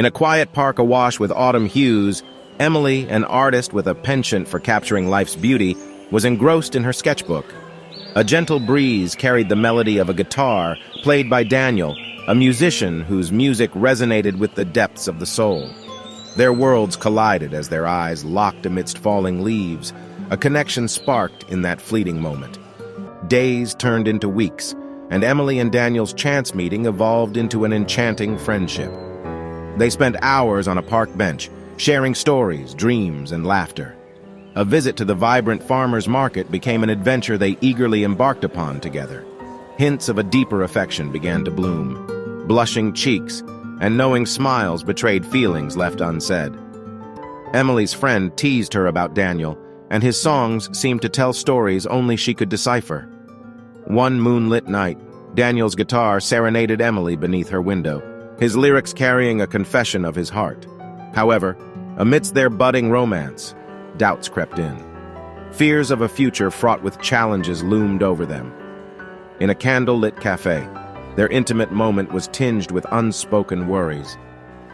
In a quiet park awash with autumn hues, Emily, an artist with a penchant for capturing life's beauty, was engrossed in her sketchbook. A gentle breeze carried the melody of a guitar played by Daniel, a musician whose music resonated with the depths of the soul. Their worlds collided as their eyes locked amidst falling leaves. A connection sparked in that fleeting moment. Days turned into weeks, and Emily and Daniel's chance meeting evolved into an enchanting friendship. They spent hours on a park bench, sharing stories, dreams, and laughter. A visit to the vibrant farmers' market became an adventure they eagerly embarked upon together. Hints of a deeper affection began to bloom. Blushing cheeks and knowing smiles betrayed feelings left unsaid. Emily's friend teased her about Daniel, and his songs seemed to tell stories only she could decipher. One moonlit night, Daniel's guitar serenaded Emily beneath her window, his lyrics carrying a confession of his heart. However, amidst their budding romance, doubts crept in. Fears of a future fraught with challenges loomed over them. In a candle-lit cafe, their intimate moment was tinged with unspoken worries.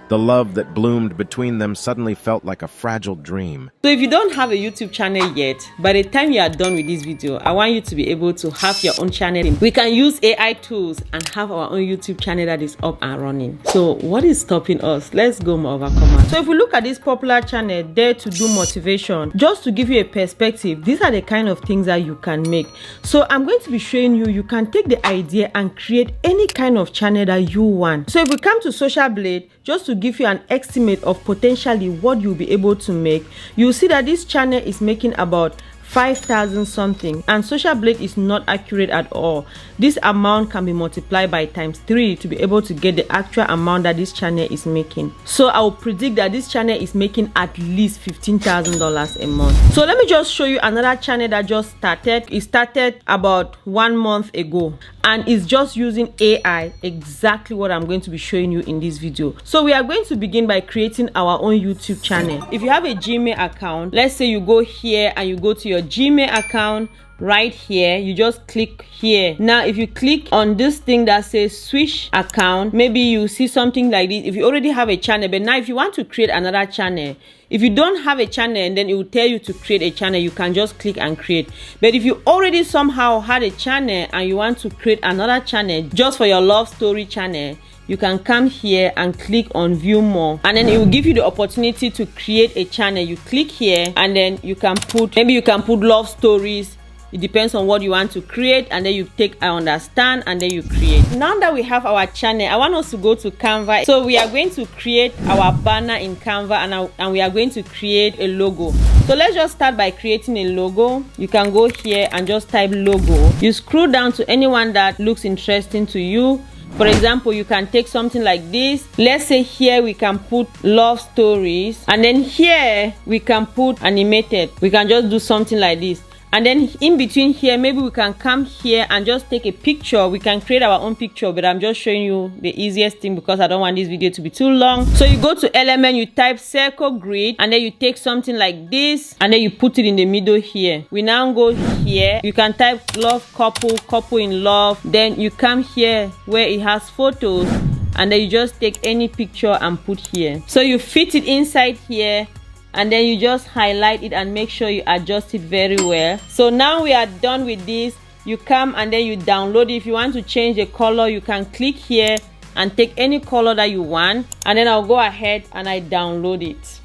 The love that bloomed between them suddenly felt like a fragile dream. So if you don't have a YouTube channel yet, by the time you are done with this video, I want you to be able to have your own channel. We can use AI tools and have our own YouTube channel that is up and running. So what is stopping us? Let's go more overcomer. So if we look at this popular channel, Dare to Do Motivation, just to give you a perspective, these are the kind of things that you can make. So I'm going to be showing you can take the idea and create any kind of channel that you want. So if we come to Social Blade, just to give you an estimate of potentially what you'll be able to make, you'll see that this channel is making about 5,000 something, and Social Blade is not accurate at all. This amount can be multiplied by ×3 to be able to get the actual amount that this channel is making. So I will predict that this channel is making at least $15,000 a month. So let me just show you another channel that just started. It started about 1 month ago, and it's just using AI, exactly what I'm going to be showing you in this video. So we are going to begin by creating our own YouTube channel. If you have a Gmail account, let's say you go here and you go to your Gmail account. Right here, you just click here. Now if you click on this thing that says switch account, maybe you see something like this if you already have a channel. But now if you want to create another channel, if you don't have a channel and then it will tell you to create a channel, you can just click and create. But if you already somehow had a channel and you want to create another channel just for your love story channel, you can come here and click on view more, and then it will give you the opportunity to create a channel. You click here and then you can put, maybe you can put love stories. It depends on what you want to create, and then you take I understand and then you create. Now that we have our channel, I want us to go to Canva. So we are going to create our banner in Canva, and we are going to create a logo. So let's just start by creating a logo. You can go here and just type logo. You scroll down to anyone that looks interesting to you. For example, you can take something like this. Let's say here we can put love stories, and then here we can put animated. We can just do something like this. And then in between here, maybe we can come here and just take a picture. We can create our own picture, but I'm just showing you the easiest thing because I don't want this video to be too long. So you go to element, you type circle grid, and then you take something like this, and then you put it in the middle here. We now go here. You can type love couple, couple in love. Then you come here where it has photos, and then you just take any picture and put here. So you fit it inside here, and then you just highlight it and make sure you adjust it very well. So now we are done with this. You come and then you download it. If you want to change the color, you can click here and take any color that you want, and then I'll go ahead and I download it.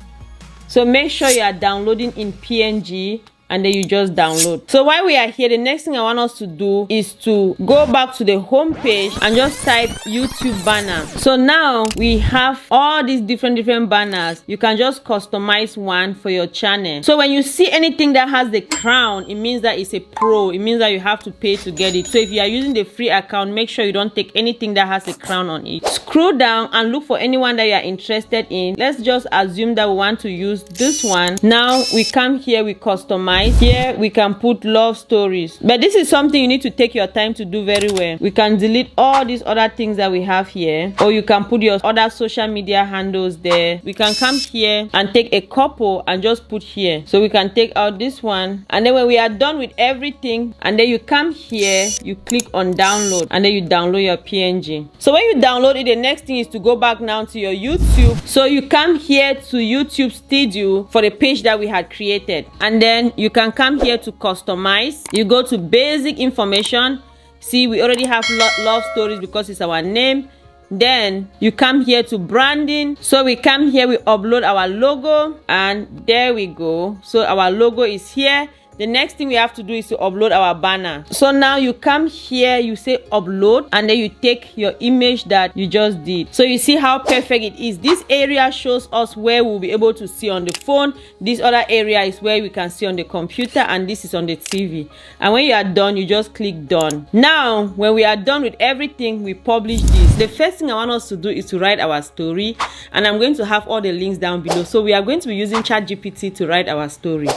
So make sure you are downloading in PNG, and then you just download. So while we are here, the next thing I want us to do is to go back to the home page and just type YouTube banner. So now we have all these different banners. You can just customize one for your channel. So when you see anything that has the crown, it means that it's a pro. It means that you have to pay to get it. So if you are using the free account, make sure you don't take anything that has a crown on it. Scroll down and look for anyone that you are interested in. Let's just assume that we want to use this one. Now we come here, we customize. customize. Here we can put love stories, but this is something you need to take your time to do very well. We can delete all these other things that we have here, or you can put your other social media handles there. We can come here and take a couple and just put here. So we can take out this one, and then when we are done with everything, and then you come here, you click on download, and then you download your PNG. So when you download it, the next thing is to go back now to your YouTube. So you come here to YouTube Studio for the page that we had created, and then you can come here to customize. You go to basic information. See, we already have love stories because it's our name. Then you come here to branding. So we come here, we upload our logo, and there we go. So our logo is here. The next thing we have to do is to upload our banner. So now you come here, you say upload, and then you take your image that you just did. So you see how perfect it is. This area shows us where we'll be able to see on the phone. This other area is where we can see on the computer, and this is on the TV. And when you are done, you just click done. Now, when we are done with everything, we publish this. The first thing I want us to do is to write our story, and I'm going to have all the links down below. So we are going to be using ChatGPT to write our story.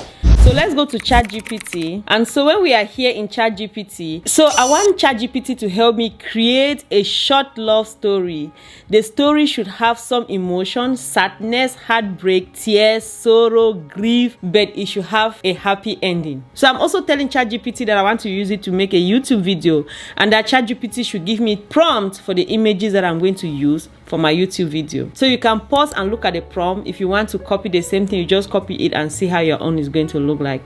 So let's go to ChatGPT. And so when we are here in ChatGPT, so I want ChatGPT to help me create a short love story. The story should have some emotion, sadness, heartbreak, tears, sorrow, grief, but it should have a happy ending. So I'm also telling ChatGPT that I want to use it to make a YouTube video, and that ChatGPT should give me prompts for the images that I'm going to use for my YouTube video. So you can pause and look at the prompt. If you want to copy the same thing, you just copy it and see how your own is going to look like.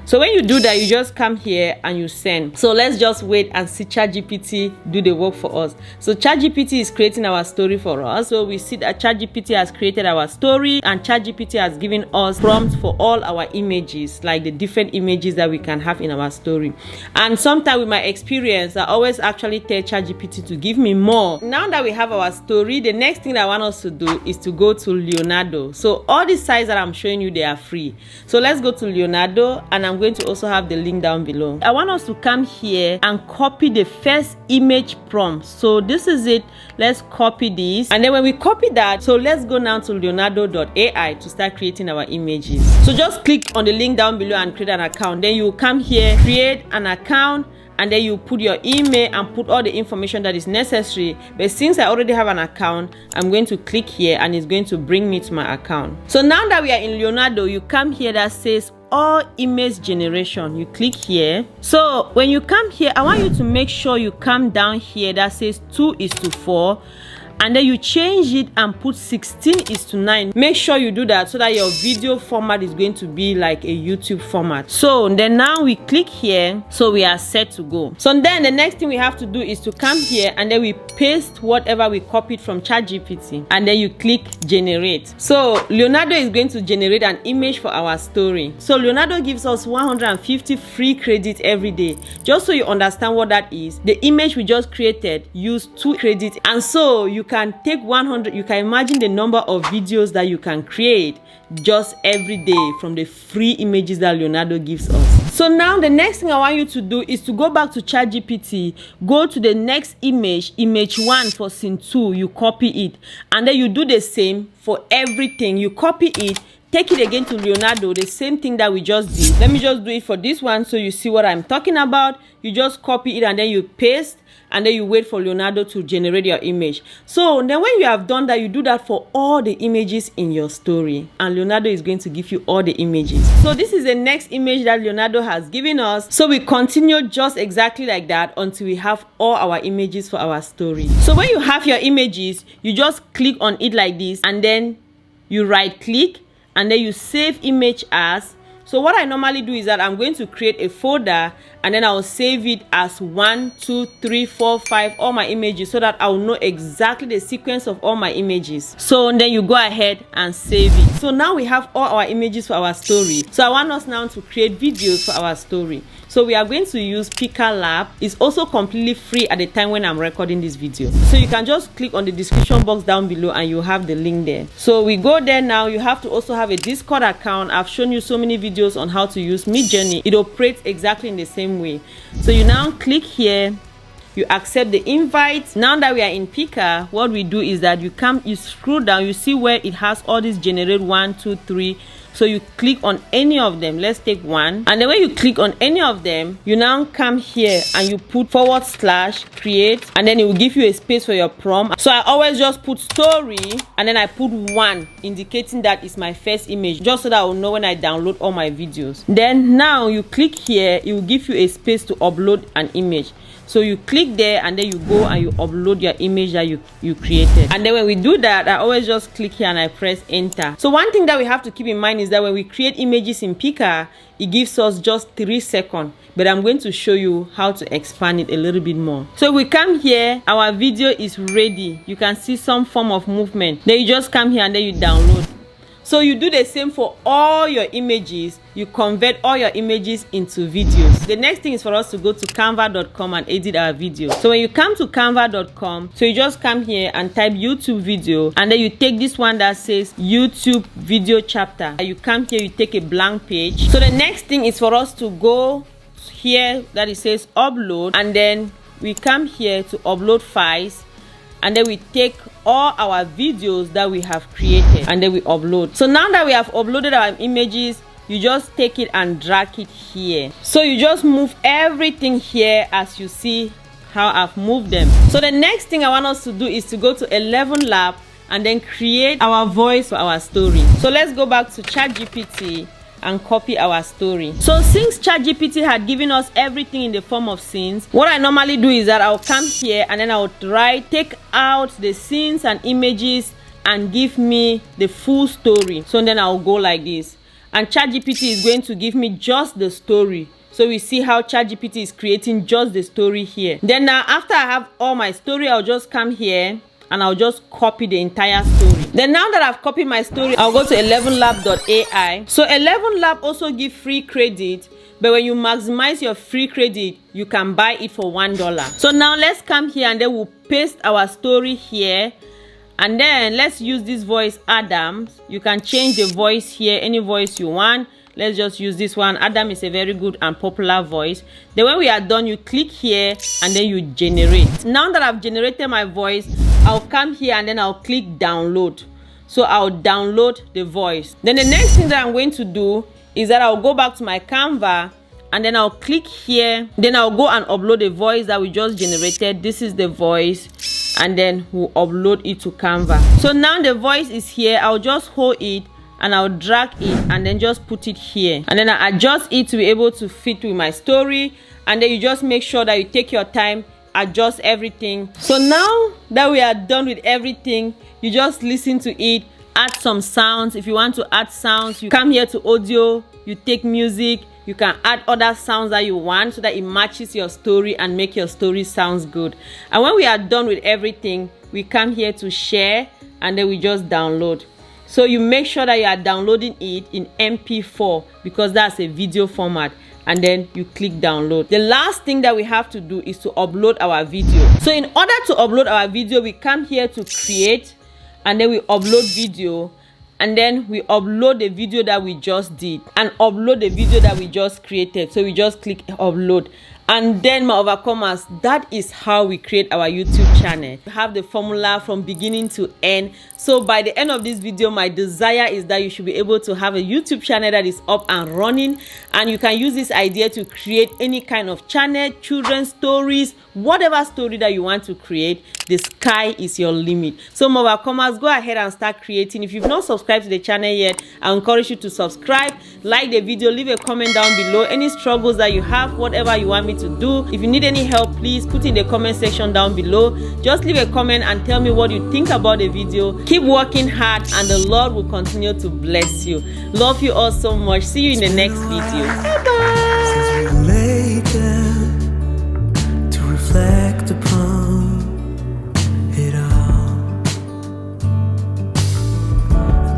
So when you do that, you just come here and you send. So let's just wait and see ChatGPT do the work for us. So ChatGPT is creating our story for us. So we see that ChatGPT has created our story, and ChatGPT has given us prompts for all our images, like the different images that we can have in our story. And sometimes with my experience, I always actually tell ChatGPT to give me more. Now that we have our story, the next thing I want us to do is to go to Leonardo. So all these sites that I'm showing you, they are free. So let's go to Leonardo, and I'm going to also have the link down below. I want us to come here and copy the first image prompt. So this is it. Let's copy this, and then when we copy that, so let's go now to leonardo.ai to start creating our images. So just click on the link down below and create an account. Then you come here, create an account, and then you put your email and put all the information that is necessary. But since I already have an account, I'm going to click here, and it's going to bring me to my account. So now that we are in Leonardo, you come here that says all image generation. You click here. So when you come here, I want you to make sure you come down here that says 2:4, and then you change it and put 16:9. Make sure you do that so that your video format is going to be like a YouTube format. So then now we click here, so we are set to go. So then the next thing we have to do is to come here, and then we paste whatever we copied from ChatGPT, and then you click generate. So Leonardo is going to generate an image for our story. So Leonardo gives us 150 free credits every day. Just so you understand what that is, the image we just created used 2 credits, and so you can take 100. You can imagine the number of videos that you can create just every day from the free images that Leonardo gives us. So now the next thing I want you to do is to go back to ChatGPT, go to the next image 1 for scene 2, you copy it, and then you do the same for everything. You copy it, take it again to Leonardo, the same thing that we just did. Let me just do it for this one so you see what I'm talking about. You just copy it, and then you paste, and then you wait for Leonardo to generate your image. So then when you have done that, you do that for all the images in your story, and Leonardo is going to give you all the images. So this is the next image that Leonardo has given us. So we continue just exactly like that until we have all our images for our story. So when you have your images, you just click on it like this, and then you right click, and then you save image as. So what I normally do is that I'm going to create a folder, and then I'll save it as 1, 2, 3, 4, 5, all my images, so that I'll know exactly the sequence of all my images. So then you go ahead and save it. So now we have all our images for our story. So I want us now to create videos for our story. So we are going to use Pika Lab. It's also completely free at the time when I'm recording this video. So you can just click on the description box down below, and you have the link there. So we go there now. You have to also have a Discord account. I've shown you so many videos on how to use Midjourney. It operates exactly in the same way. So you now click here, you accept the invite. Now that we are in Pika, what we do is that you scroll down, you see where it has all these generate 1, 2, 3. So you click on any of them. Let's take one. And then when you click on any of them, you now come here and you put / create, and then it will give you a space for your prompt. So I always just put story, and then I put 1, indicating that it's my first image, just so that I will know when I download all my videos. Then now you click here, it will give you a space to upload an image. So you click there, and then you go and you upload your image that you created. And then when we do that, I always just click here and I press enter. So one thing that we have to keep in mind is that when we create images in Pika, it gives us just 3 seconds. But I'm going to show you how to expand it a little bit more. So we come here, our video is ready. You can see some form of movement. Then you just come here and then you download. So you do the same for all your images. You convert all your images into videos. The next thing is for us to go to canva.com and edit our video. So when you come to canva.com, so you just come here and type YouTube video, and then you take this one that says YouTube video chapter. You come here, you take a blank page. So the next thing is for us to go here that it says upload, and then we come here to upload files, and then we take all our videos that we have created and then we upload. So now that we have uploaded our images, you just take it and drag it here. So you just move everything here as you see how I've moved them. So the next thing I want us to do is to go to 11 Lab and then create our voice for our story. So let's go back to ChatGPT and copy our story. So since ChatGPT had given us everything in the form of scenes, what I normally do is that I'll come here and then I'll take out the scenes and images and give me the full story. So then I'll go like this, and ChatGPT is going to give me just the story. So we see how ChatGPT is creating just the story here. Then now after I have all my story, I'll just come here and I'll just copy the entire story. Then now that I've copied my story, I'll go to 11lab.ai. So 11lab also give free credit, but when you maximize your free credit, you can buy it for $1. So now let's come here and then we'll paste our story here. And then let's use this voice, Adams. You can change the voice here, any voice you want. Let's just use this one. Adam is a very good and popular voice. Then when we are done, you click here and then you generate. Now that I've generated my voice, I'll come here and then I'll click download. So I'll download the voice. Then the next thing that I'm going to do is that I'll go back to my Canva and then I'll click here. Then I'll go and upload the voice that we just generated. This is the voice, and then we'll upload it to Canva. So now the voice is here. I'll just hold it and I'll drag it and then just put it here, and then I adjust it to be able to fit with my story. And then you just make sure that you take your time, adjust everything. So now that we are done with everything, you just listen to it, add some sounds. If you want to add sounds, you come here to audio, you take music, you can add other sounds that you want so that it matches your story and make your story sounds good. And when we are done with everything, we come here to share and then we just download. So you make sure that you are downloading it in MP4 because that's a video format, and then you click download. The last thing that we have to do is to upload our video. So in order to upload our video, we come here to create, and then we upload video, and then we upload the video that we just did and upload the video that we just created. So we just click upload. And then, my overcomers, that is how we create our YouTube channel. We have the formula from beginning to end. So by the end of this video, my desire is that you should be able to have a YouTube channel that is up and running, and you can use this idea to create any kind of channel, children's stories, whatever story that you want to create. The sky is your limit. So my overcomers, go ahead and start creating. If you've not subscribed to the channel yet, I encourage you to subscribe, like the video, leave a comment down below. Any struggles that you have, whatever you want me to do. If you need any help, please put in the comment section down below. Just leave a comment and tell me what you think about the video. Keep working hard and the Lord will continue to bless you. Love you all so much. See you in the next video. Bye bye. To reflect upon it all.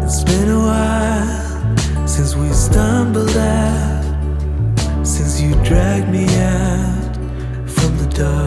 It's been a while since we stumbled out, since you dragged me out from the dark.